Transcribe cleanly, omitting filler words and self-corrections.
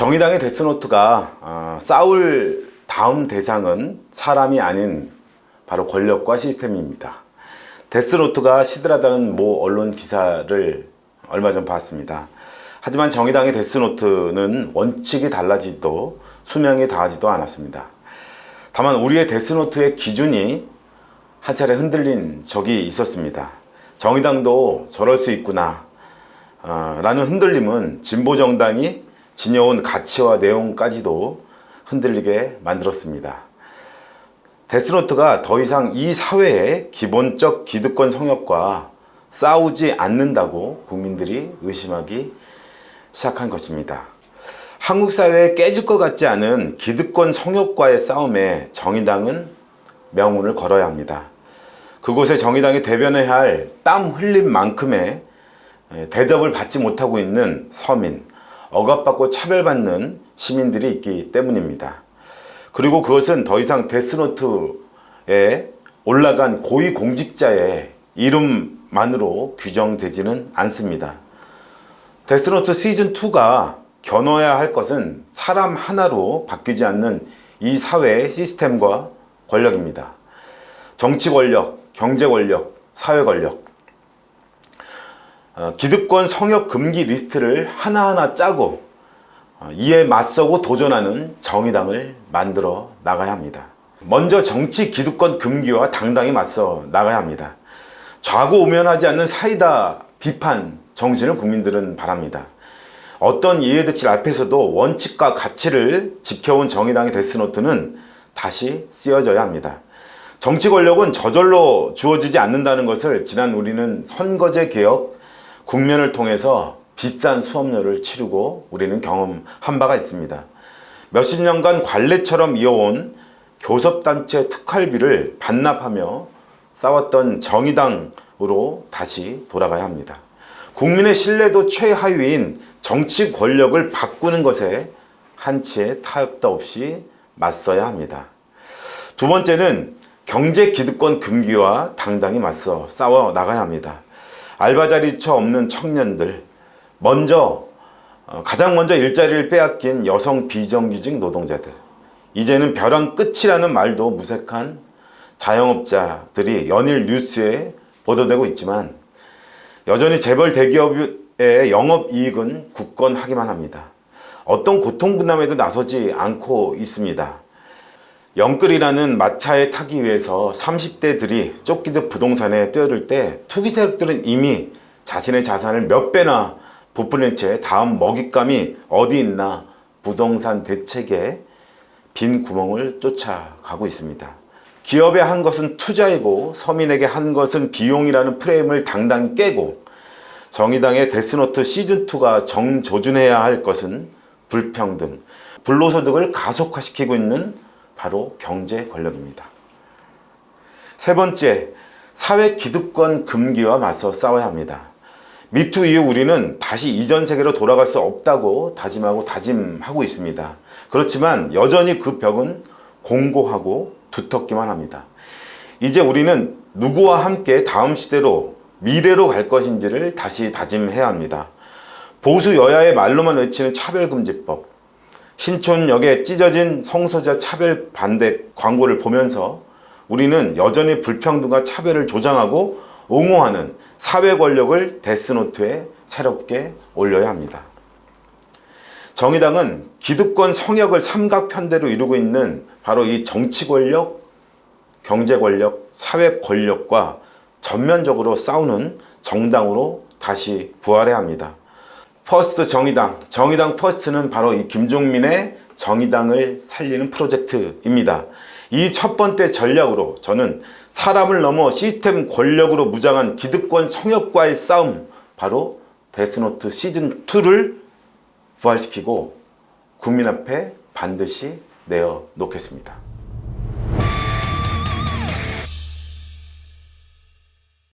정의당의 데스노트가 싸울 다음 대상은 사람이 아닌 바로 권력과 시스템입니다. 데스노트가 시들하다는 모 언론 기사를 얼마 전 봤습니다. 하지만 정의당의 데스노트는 원칙이 달라지도 수명이 다하지도 않았습니다. 다만 우리의 데스노트의 기준이 한 차례 흔들린 적이 있었습니다. 정의당도 저럴 수 있구나 라는 흔들림은 진보정당이 지녀온 가치와 내용까지도 흔들리게 만들었습니다. 데스노트가 더 이상 이 사회의 기본적 기득권 성역과 싸우지 않는다고 국민들이 의심하기 시작한 것입니다. 한국 사회에 깨질 것 같지 않은 기득권 성역과의 싸움에 정의당은 명운을 걸어야 합니다. 그곳에 정의당이 대변해야 할 땀 흘린 만큼의 대접을 받지 못하고 있는 서민, 억압받고 차별받는 시민들이 있기 때문입니다. 그리고 그것은 더 이상 데스노트에 올라간 고위공직자의 이름만으로 규정되지는 않습니다. 데스노트 시즌2가 겨눠야 할 것은 사람 하나로 바뀌지 않는 이 사회의 시스템과 권력입니다. 정치 권력, 경제 권력, 사회 권력, 기득권 성역 금기 리스트를 하나하나 짜고 이에 맞서고 도전하는 정의당을 만들어 나가야 합니다. 먼저 정치 기득권 금기와 당당히 맞서 나가야 합니다. 좌고우면하지 않는 사이다 비판 정신을 국민들은 바랍니다. 어떤 이해득실 앞에서도 원칙과 가치를 지켜온 정의당의 데스노트는 다시 쓰여져야 합니다. 정치 권력은 저절로 주어지지 않는다는 것을 지난 우리는 선거제 개혁 국면을 통해서 비싼 수업료를 치르고 우리는 경험한 바가 있습니다. 몇십 년간 관례처럼 이어온 교섭단체 특활비를 반납하며 싸웠던 정의당으로 다시 돌아가야 합니다. 국민의 신뢰도 최하위인 정치 권력을 바꾸는 것에 한치의 타협도 없이 맞서야 합니다. 두 번째는 경제 기득권 금기와 당당히 맞서 싸워 나가야 합니다. 알바자리처 없는 청년들, 가장 먼저 일자리를 빼앗긴 여성 비정규직 노동자들, 이제는 벼랑 끝이라는 말도 무색한 자영업자들이 연일 뉴스에 보도되고 있지만 여전히 재벌 대기업의 영업이익은 굳건하기만 합니다. 어떤 고통분담에도 나서지 않고 있습니다. 영끌이라는 마차에 타기 위해서 30대들이 쫓기듯 부동산에 뛰어들 때 투기 세력들은 이미 자신의 자산을 몇 배나 부풀린 채 다음 먹잇감이 어디 있나 부동산 대책에 빈 구멍을 쫓아가고 있습니다. 기업에 한 것은 투자이고 서민에게 한 것은 비용이라는 프레임을 당당히 깨고 정의당의 데스노트 시즌2가 정조준해야 할 것은 불평등, 불로소득을 가속화시키고 있는 바로 경제 권력입니다. 세 번째, 사회 기득권 금기와 맞서 싸워야 합니다. 미투 이후 우리는 다시 이전 세계로 돌아갈 수 없다고 다짐하고 있습니다. 그렇지만 여전히 그 벽은 공고하고 두텁기만 합니다. 이제 우리는 누구와 함께 다음 시대로 미래로 갈 것인지를 다시 다짐해야 합니다. 보수 여야의 말로만 외치는 차별금지법, 신촌역에 찢어진 성소자 차별 반대 광고를 보면서 우리는 여전히 불평등과 차별을 조장하고 옹호하는 사회 권력을 데스노트에 새롭게 올려야 합니다. 정의당은 기득권 성역을 삼각편대로 이루고 있는 바로 이 정치 권력, 경제 권력, 사회 권력과 전면적으로 싸우는 정당으로 다시 부활해야 합니다. 퍼스트 정의당, 정의당 퍼스트는 바로 이 김종민의 정의당을 살리는 프로젝트입니다. 이 첫 번째 전략으로 저는 사람을 넘어 시스템 권력으로 무장한 기득권 성역과의 싸움, 바로 데스노트 시즌2를 부활시키고 국민 앞에 반드시 내어놓겠습니다.